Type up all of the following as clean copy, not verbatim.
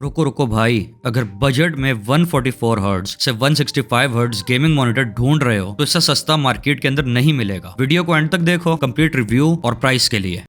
रुको रुको भाई, अगर बजट में 144 हर्ट्ज से 165 हर्ट्ज गेमिंग मॉनिटर ढूंढ रहे हो तो इससे सस्ता मार्केट के अंदर नहीं मिलेगा। वीडियो को एंड तक देखो कंप्लीट रिव्यू और प्राइस के लिए।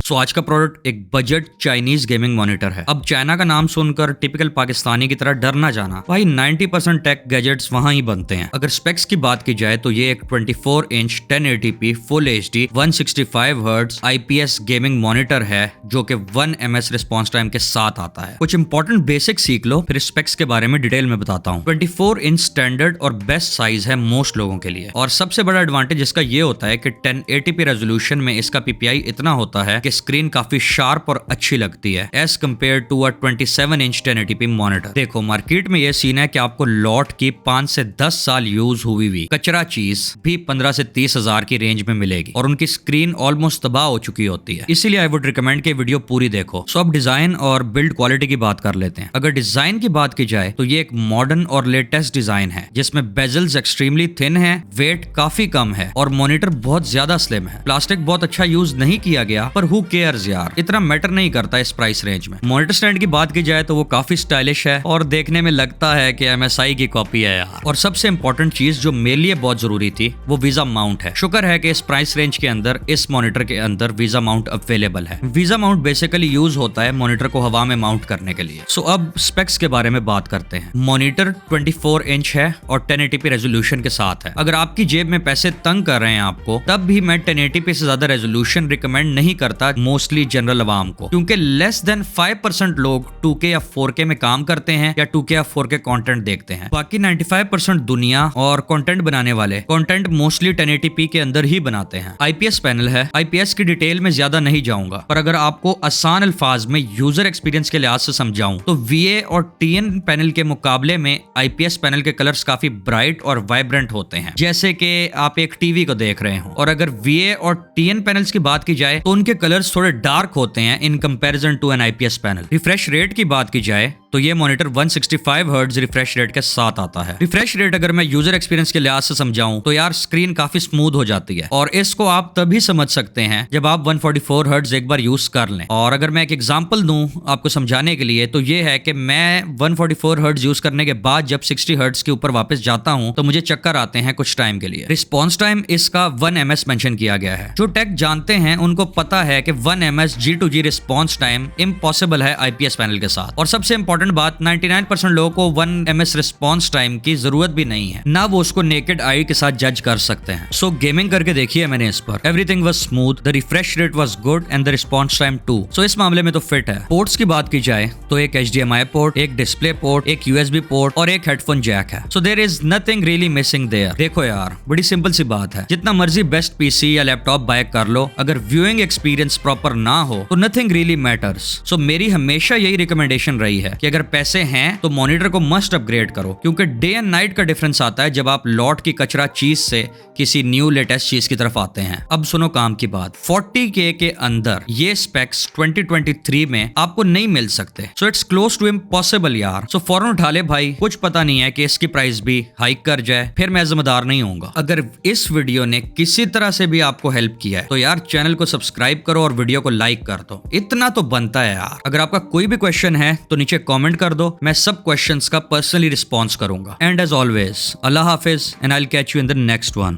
आज का प्रोडक्ट एक बजट चाइनीज गेमिंग मॉनिटर है। अब चाइना का नाम सुनकर टिपिकल पाकिस्तानी की तरह डर ना जाना भाई, 90% टेक गैजेट्स वहां ही बनते हैं। अगर स्पेक्स की बात की जाए तो ये एक 24 inch 1080p full HD 165 hertz IPS gaming monitor है जो कि 1 ms रिस्पॉन्स टाइम के साथ आता है। कुछ इंपॉर्टेंट बेसिक सीख लो, फिर स्पेक्स के बारे में डिटेल में बताता हूँ। 24 इंच स्टैंडर्ड और बेस्ट साइज है मोस्ट लोगों के लिए, और सबसे बड़ा एडवांटेज इसका ये होता है कि 1080p रेजोल्यूशन में इसका PPI इतना होता है कि स्क्रीन काफी शार्प और अच्छी लगती है as compare to a 27 inch 1080p monitor. देखो, मार्केट में ये सीन है कि आपको लॉट की 5 से 10 साल यूज हुई हुई कचरा चीज भी 15 से 30 हजार की रेंज में मिलेगी और उनकी स्क्रीन ऑलमोस्ट तबाह हो चुकी होती है। इसीलिए आई वुड रिकमेंड कि वीडियो पूरी देखो। सो अब डिजाइन और बिल्ड क्वालिटी की बात कर लेते हैं। अगर डिजाइन की बात की जाए तो ये एक मॉडर्न और लेटेस्ट डिजाइन है जिसमें बेजल्स एक्सट्रीमली थिन है, वेट काफी कम है और मॉनिटर बहुत ज्यादा स्लिम है। प्लास्टिक बहुत अच्छा यूज नहीं किया गया, पर हु केयर्स यार, इतना मैटर नहीं करता इस प्राइस रेंज में। मॉनिटर स्टैंड की बात की जाए तो वो काफी स्टाइलिश है और देखने में लगता है कि MSI की कॉपी है यार। और सबसे इंपॉर्टेंट चीज जो मेरे लिए बहुत जरूरी थी वो वीजा माउंट है। शुक्र है कि इस प्राइस रेंज के अंदर इस मॉनिटर के अंदर वीजा माउंट अवेलेबल है। वीजा माउंट बेसिकली यूज होता है मॉनिटर को हवा में माउंट करने के लिए। सो अब स्पेक्स के बारे में बात करते हैं। मॉनिटर 24 इंच है और 1080p रेजोल्यूशन के साथ है। अगर आपकी जेब में पैसे तंग कर रहे हैं आपको, तब भी मैं 1080p से ज्यादा रेजोल्यूशन रिकमेंड नहीं करता मोस्टली जनरल अवाम को, क्योंकि लेस देन 5% लोग 2K या 4K में काम करते हैं या 2K या 4K कंटेंट देखते हैं। बाकी 95% दुनिया और कंटेंट बनाने वाले कंटेंट मोस्टली 1080p के अंदर ही बनाते हैं। IPS पैनल है। IPS की डिटेल में ज्यादा नहीं जाऊंगा, पर अगर आपको आसान अल्फाज में यूजर एक्सपीरियंस के लिहाज से समझाऊं तो VA और TN पैनल के मुकाबले में IPS पैनल के कलर्स काफी ब्राइट और वाइब्रेंट होते हैं, जैसे कि आप एक टीवी को देख रहे हो। और अगर VA और TN पैनल्स की बात की जाए तो उनके कलर्स थोड़े डार्क होते हैं in comparison to an IPS panel. Refresh rate की बात की जाए तो ये मॉनिटर 165 हर्ट्ज रिफ्रेश रेट के साथ आता है। रिफ्रेश रेट अगर मैं यूजर एक्सपीरियंस के लिहाज से समझाऊं तो यार स्क्रीन काफी स्मूथ हो जाती है, और इसको आप तभी समझ सकते हैं जब आप 144 हर्ट्ज एक बार यूज कर लें। और अगर मैं एक एग्जांपल दूं आपको समझाने के लिए तो ये है कि मैं 144 हर्ट्ज यूज करने के बाद जब 60 हर्ट्ज के ऊपर वापस जाता हूं तो मुझे चक्कर आते हैं कुछ टाइम के लिए। रिस्पॉन्स टाइम इसका 1 ms मेंशन किया गया है। जो टेक जानते हैं उनको पता है कि 1 ms G2G response time impossible है IPS पैनल के साथ। और सबसे इंपॉर्टेंट बात, 99% लोगों को 1 ms रिस्पॉन्स टाइम की जरूरत भी नहीं है, ना वो उसको नेकेड आई के साथ जज कर सकते हैं। सो गेमिंग करके देखिए मैंने इस पर, everything was smooth, the refresh rate was good and the response time too. सो इस मामले में तो फिट है। पोर्ट्स की बात की जाए तो एक HDMI पोर्ट, एक डिस्प्ले पोर्ट, एक USB पोर्ट और एक हेडफोन जैक है। So there is nothing really missing there. देखो यार, बड़ी सिंपल सी बात है, जितना मर्जी बेस्ट PC या लैपटॉप बाय कर लो, अगर व्यूइंग एक्सपीरियंस प्रॉपर ना हो तो नथिंग रियली मैटर्स। सो मेरी हमेशा यही रिकमेंडेशन रही है कि अगर पैसे हैं तो मॉनिटर को मस्ट अपग्रेड करो, क्योंकि डे एंड नाइट का डिफरेंस आता है जब आप लॉट की कचरा चीज से किसी न्यू लेटेस्ट चीज की तरफ आते हैं। अब सुनो काम की बात, 40K के अंदर ये स्पेक्स 2023 में आपको नहीं मिल सकते। So it's close to impossible यार। सो फौरन उठा ले भाई, कुछ पता नहीं है कि इसकी प्राइस भी हाइक कर जाए, फिर मैं जिम्मेदार नहीं होऊंगा। अगर इस वीडियो ने किसी तरह से भी आपको हेल्प किया है तो यार चैनल को सब्सक्राइब करो और वीडियो को लाइक कर दो, इतना तो बनता है यार। अगर आपका कोई भी क्वेश्चन है तो नीचे कमेंट कर दो, मैं सब क्वेश्चंस का पर्सनली रिस्पॉन्स करूंगा। And as always, Allah Hafiz and I will catch you in the next one.